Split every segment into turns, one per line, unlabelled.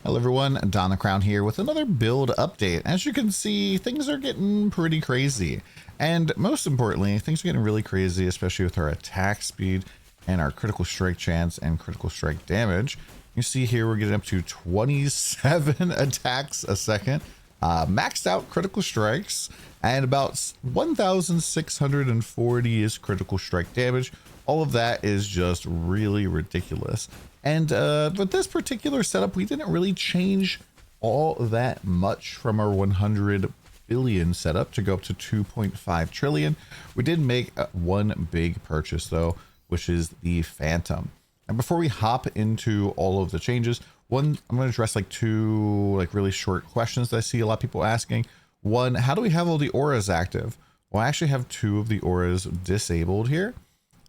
Hello everyone, DonTheCrown here with another build update. As you can see, things are getting pretty crazy. And most importantly, things are getting really crazy, especially with our attack speed and our critical strike chance and critical strike damage. You see here we're getting up to 27 attacks a second, maxed out critical strikes, and about 1,640 is critical strike damage. All of that is just really ridiculous. And with this particular setup, we didn't really change all that much from our 100 billion setup to go up to 2.5 trillion. We did make one big purchase though, which is the Phantom. And before we hop into all of the changes, I'm going to address two really short questions that I see a lot of people asking. One, how do we have all the auras active? Well, I actually have 2 of the auras disabled here.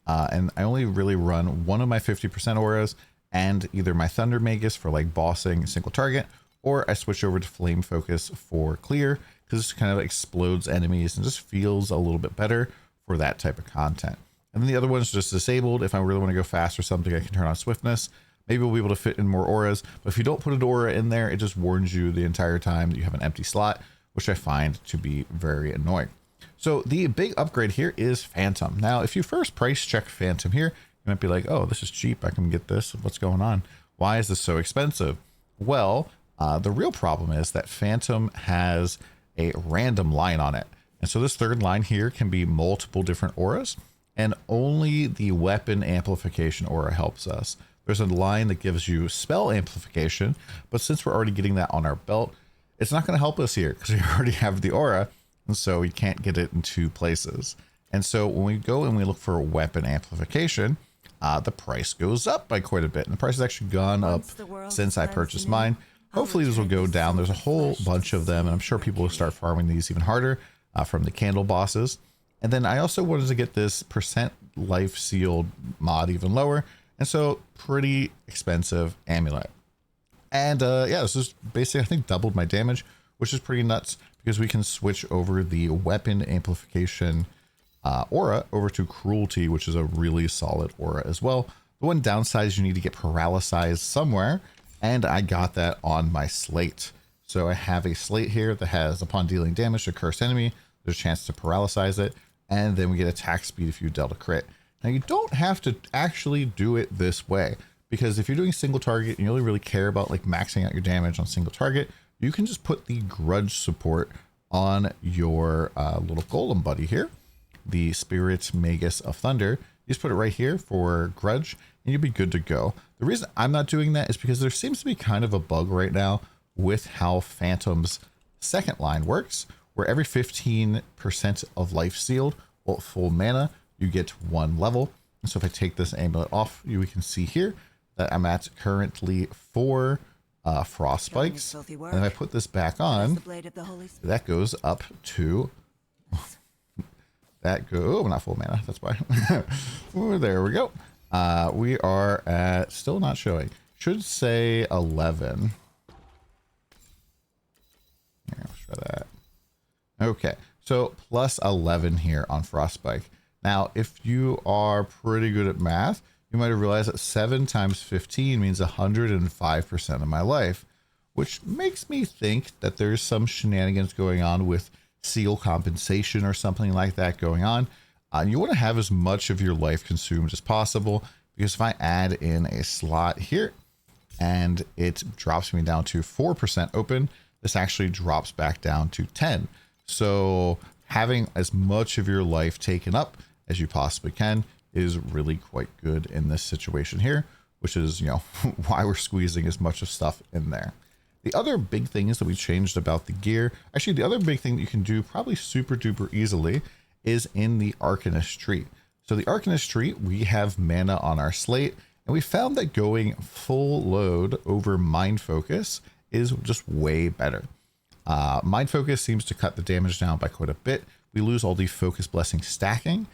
And I only really run one of my 50% auras and either my Thunder Magus for bossing single target, or I switch over to Flame Focus for clear, because this kind of explodes enemies and just feels a little bit better for that type of content. And then the other one is just disabled. If I really want to go fast or something, I can turn on Swiftness. Maybe we'll be able to fit in more auras, but if you don't put an aura in there, it just warns you the entire time that you have an empty slot, which I find to be very annoying. So the big upgrade here is Phantom. Now, if you first price check Phantom here, you might be like, oh, this is cheap. I can get this. What's going on? Why is this so expensive? Well, the real problem is that Phantom has a random line on it. And so this third line here can be multiple different auras, and only the weapon amplification aura helps us. There's a line that gives you spell amplification, but since we're already getting that on our belt, it's not going to help us here because we already have the aura. And so we can't get it in 2 places. And so when we go and we look for weapon amplification, the price goes up by quite a bit. And the price has actually gone up since I purchased mine. Hopefully this will go down. There's a whole bunch of them, and I'm sure people will start farming these even harder from the candle bosses. And then I also wanted to get this percent life sealed mod even lower. And so pretty expensive amulet. And yeah, this is basically, I think, doubled my damage, which is pretty nuts, because we can switch over the weapon amplification aura over to cruelty, which is a really solid aura as well. The one downside is you need to get paralyzed somewhere, and I got that on my slate. So I have a slate here that has, upon dealing damage to a cursed enemy, there's a chance to paralyze it, and then we get attack speed if you dealt a crit. Now you don't have to actually do it this way, because if you're doing single target and you only really care about maxing out your damage on single target, you can just put the grudge support on your little golem buddy here, the Spirit Magus of Thunder. You just put it right here for grudge and you'll be good to go. The reason I'm not doing that is because there seems to be kind of a bug right now with how Phantom's second line works, where every 15% of life sealed or full mana, you get 1 level. And so if I take this amulet off, we can see here that I'm at currently 4 frost spikes, and if I put this back on, that goes up to oh, not full mana, that's why. Oh, there we go. We are at, still not showing, should say 11. Here, let's try that. Okay, so plus 11 here on frostbite. Now if you are pretty good at math, you might have realized that 7 times 15 means 105% of my life, which makes me think that there's some shenanigans going on with seal compensation or something like that going on. You want to have as much of your life consumed as possible, because if I add in a slot here and it drops me down to 4% open, this actually drops back down to 10. So having as much of your life taken up as you possibly can is really quite good in this situation here, which is, why we're squeezing as much of stuff in there. The other big things that we changed about the gear, actually the other big thing that you can do probably super duper easily is in the Arcanist tree. So the Arcanist tree, we have mana on our slate, and we found that going full load over Mind Focus is just way better. Mind Focus seems to cut the damage down by quite a bit. We lose all the Focus Blessing stacking,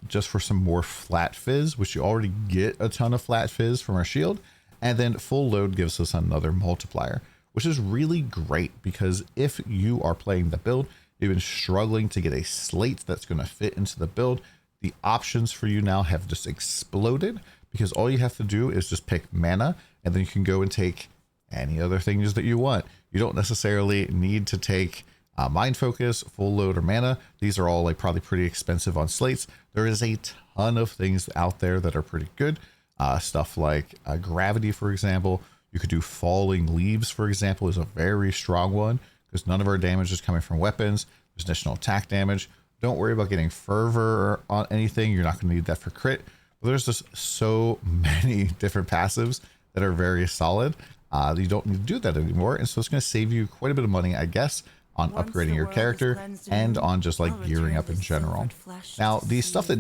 just for some more flat fizz, which you already get a ton of flat fizz from our shield. And then full load gives us another multiplier, which is really great, because if you are playing the build, you've been struggling to get a slate that's going to fit into the build, the options for you now have just exploded, because all you have to do is just pick mana, and then you can go and take any other things that you want. You don't necessarily need to take mind focus, full load, or mana. These are all like probably pretty expensive on slates. There is a ton of things out there that are pretty good. Stuff like gravity, for example. You could do falling leaves, for example, is a very strong one because none of our damage is coming from weapons. There's additional attack damage. Don't worry about getting fervor on anything. You're not going to need that for crit. But there's just so many different passives that are very solid. You don't need to do that anymore. And so it's going to save you quite a bit of money, I guess, on upgrading your character and on just like gearing up in general. Now, the stuff that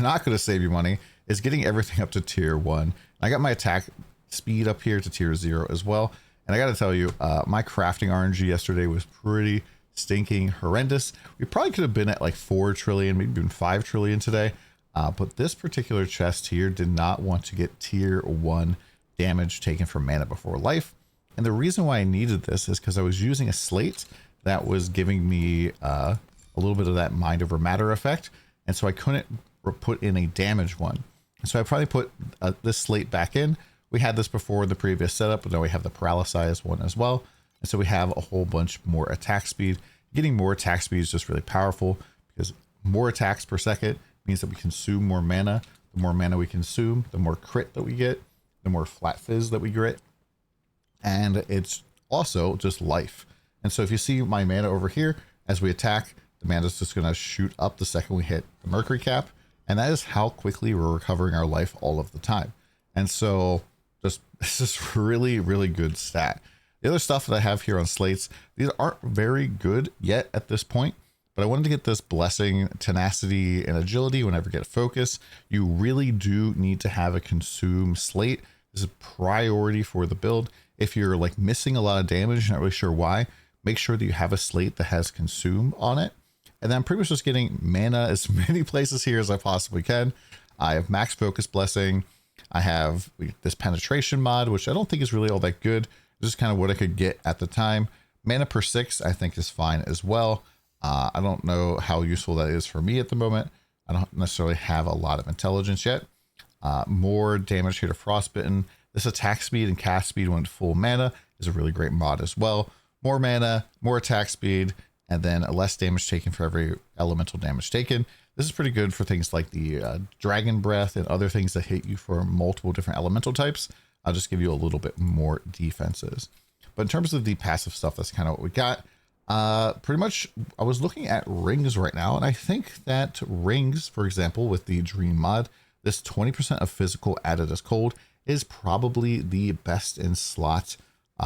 not going to save you money is getting everything up to tier 1. I got my attack speed up here to tier 0 as well. And I got to tell you, my crafting RNG yesterday was pretty stinking horrendous. We probably could have been at like 4 trillion, maybe even 5 trillion today. But this particular chest here did not want to get tier 1 damage taken from mana before life. And the reason why I needed this is because I was using a slate that was giving me a little bit of that mind over matter effect. And so I couldn't put in a damage one. So I probably put this slate back in. We had this before the previous setup, but now we have the paralyzed one as well. And so we have a whole bunch more attack speed. Getting more attack speed is just really powerful because more attacks per second means that we consume more mana. The more mana we consume, the more crit that we get, the more flat fizz that we get. And it's also just life. And so if you see my mana over here, as we attack, the mana is just going to shoot up the second we hit the mercury cap. And that is how quickly we're recovering our life all of the time. And so this is really, really good stat. The other stuff that I have here on slates, these aren't very good yet at this point, but I wanted to get this blessing, tenacity, and agility whenever you get focus. You really do need to have a consume slate. This is priority for the build. If you're like missing a lot of damage, not really sure why, make sure that you have a slate that has consume on it. And then I'm pretty much just getting mana as many places here as I possibly can. I have max focus blessing. I have this penetration mod, which I don't think is really all that good. This is kind of what I could get at the time. Mana per 6, I think is fine as well. I don't know how useful that is for me at the moment. I don't necessarily have a lot of intelligence yet. More damage here to frostbitten. This attack speed and cast speed when full mana is a really great mod as well. More mana, more attack speed, and then less damage taken for every elemental damage taken. This is pretty good for things like the dragon breath and other things that hit you for multiple different elemental types. I'll just give you a little bit more defenses. But in terms of the passive stuff, that's kind of what we got. Pretty much, I was looking at rings right now, and I think that rings, for example, with the dream mod, this 20% of physical added as cold is probably the best in slot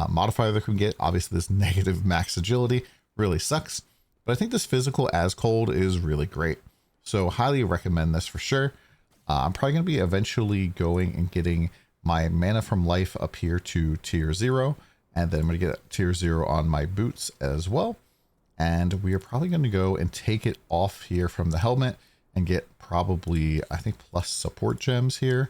modifier that we can get. Obviously, this negative max agility really sucks, but I think this physical as cold is really great. So highly recommend this for sure. I'm probably going to be eventually going and getting my mana from life up here to tier 0. And then I'm going to get tier 0 on my boots as well. And we are probably going to go and take it off here from the helmet and get probably, I think, plus support gems here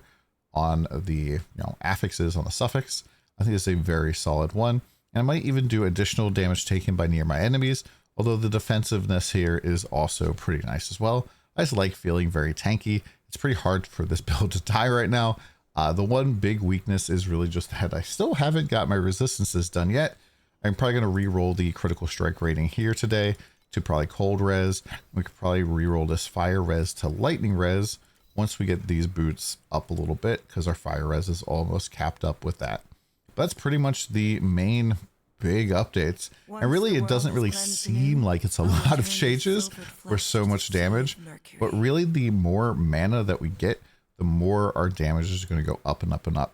on the affixes on the suffix. I think it's a very solid one. And I might even do additional damage taken by near my enemies, although the defensiveness here is also pretty nice as well. I just like feeling very tanky. It's pretty hard for this build to die right now. The one big weakness is really just that I still haven't got my resistances done yet. I'm probably going to re-roll the critical strike rating here today to probably cold res. We could probably re-roll this fire res to lightning res once we get these boots up a little bit, because our fire res is almost capped up with that. But that's pretty much the main big updates. And really, it doesn't really seem like it's a lot of changes for so much damage, but really the more mana that we get, the more our damage is going to go up and up and up.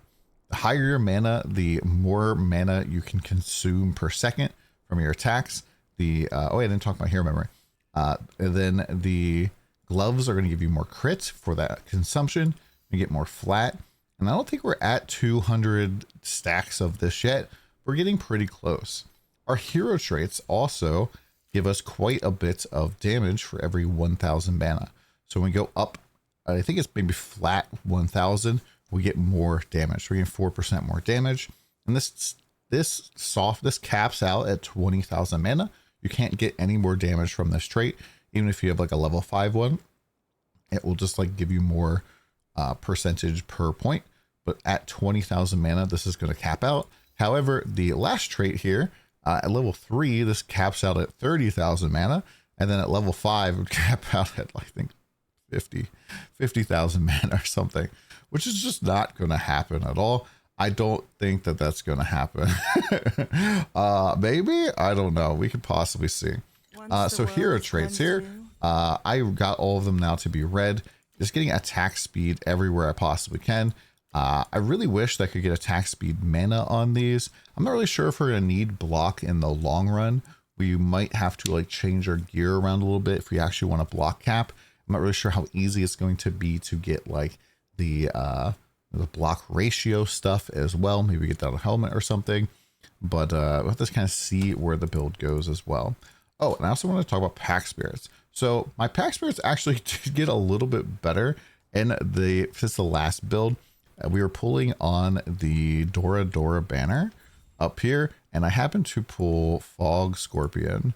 The higher your mana, the more mana you can consume per second from your attacks. I didn't talk about hero memory. And then the gloves are going to give you more crits for that consumption. You get more flat. And I don't think we're at 200 stacks of this yet. We're getting pretty close. Our hero traits also give us quite a bit of damage for every 1000 mana. So when we go up, I think it's maybe flat 1000, we get more damage. We get 4% more damage. And this caps out at 20,000 mana. You can't get any more damage from this trait. Even if you have like a level 5 one, it will just like give you more percentage per point. But at 20,000 mana, this is going to cap out. However, the last trait here, at level 3, this caps out at 30,000 mana. And then at level 5, it would cap out at, I think, 50,000 mana or something, which is just not going to happen at all. I don't think that that's going to happen. Maybe? I don't know. We could possibly see. So here are traits here. I got all of them now to be red. Just getting attack speed everywhere I possibly can. I really wish that I could get attack speed mana on these. I'm not really sure if we're going to need block in the long run. We might have to like change our gear around a little bit if we actually want a block cap. I'm not really sure how easy it's going to be to get like the block ratio stuff as well. Maybe get that on a helmet or something. But we'll have to kind of see where the build goes as well. Oh, and I also want to talk about pack spirits. So my pack spirits actually did get a little bit better in since the last build. We were pulling on the Dora banner up here, and I happened to pull Fog Scorpion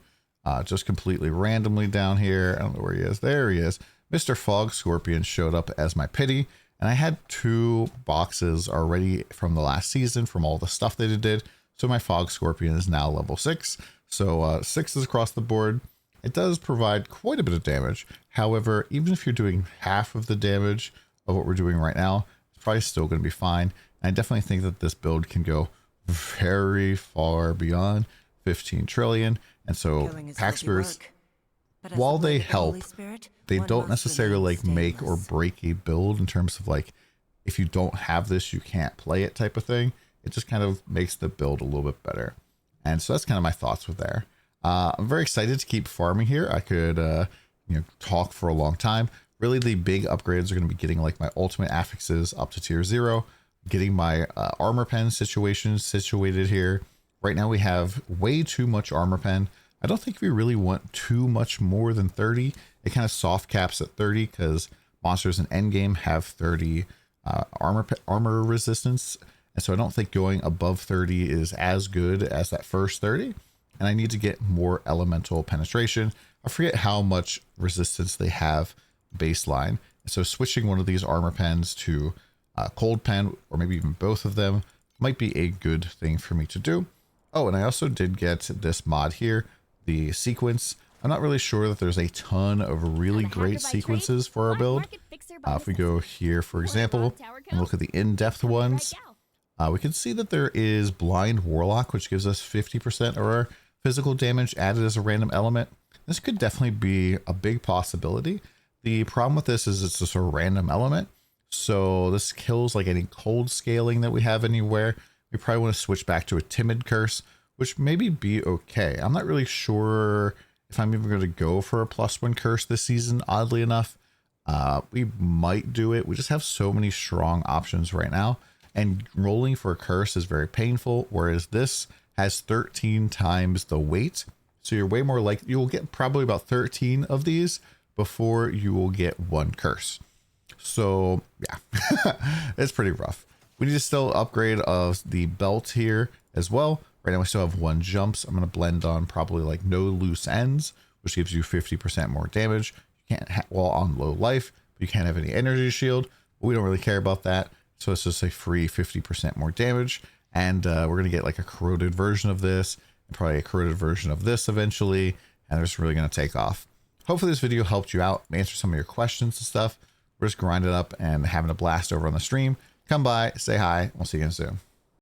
just completely randomly down here. I don't know where he is. There he is. Mr. Fog Scorpion showed up as my pity, and I had 2 boxes already from the last season from all the stuff that it did. So my Fog Scorpion is now level 6. So 6 is across the board. It does provide quite a bit of damage. However, even if you're doing half of the damage of what we're doing right now, it's probably still going to be fine. And I definitely think that this build can go very far beyond 15 trillion. And so pack spirits, while they help, they don't necessarily like make or break a build in terms of like, if you don't have this, you can't play it type of thing. It just kind of makes the build a little bit better. And so that's kind of my thoughts with there. I'm very excited to keep farming here. I could, talk for a long time. Really, the big upgrades are going to be getting like my ultimate affixes up to tier 0, getting my armor pen situated here. Right now we have way too much armor pen. I don't think we really want too much more than 30. It kind of soft caps at 30 because monsters in endgame have 30 armor resistance. And so I don't think going above 30 is as good as that first 30. And I need to get more elemental penetration. I forget how much resistance they have baseline. So switching one of these armor pens to cold pen, or maybe even both of them, might be a good thing for me to do. Oh, and I also did get this mod here, the sequence. I'm not really sure that there's a ton of really great sequences for our build. If we go here, for example, and look at the in-depth ones, we can see that there is Blind Warlock, which gives us 50% of our physical damage added as a random element. This could definitely be a big possibility. The problem with this is it's just a random element. So this kills like any cold scaling that we have anywhere. We probably want to switch back to a timid curse, which maybe be okay. I'm not really sure if I'm even going to go for a +1 curse this season, oddly enough. We might do it. We just have so many strong options right now. And rolling for a curse is very painful, whereas this has 13 times the weight. So you're way more likely, you will get probably about 13 of these before you will get 1 curse. So yeah, it's pretty rough. We need to still upgrade of the belt here as well. Right now we still have 1 jumps. I'm going to blend on probably like no loose ends, which gives you 50% more damage. You can't well on low life, but you can't have any energy shield. But we don't really care about that. So it's just a free 50% more damage. And we're going to get like a corroded version of this, and probably a corroded version of this eventually. And they're just really going to take off. Hopefully this video helped you out, answer some of your questions and stuff. We're just grinding up and having a blast over on the stream. Come by, say hi. We'll see you again soon.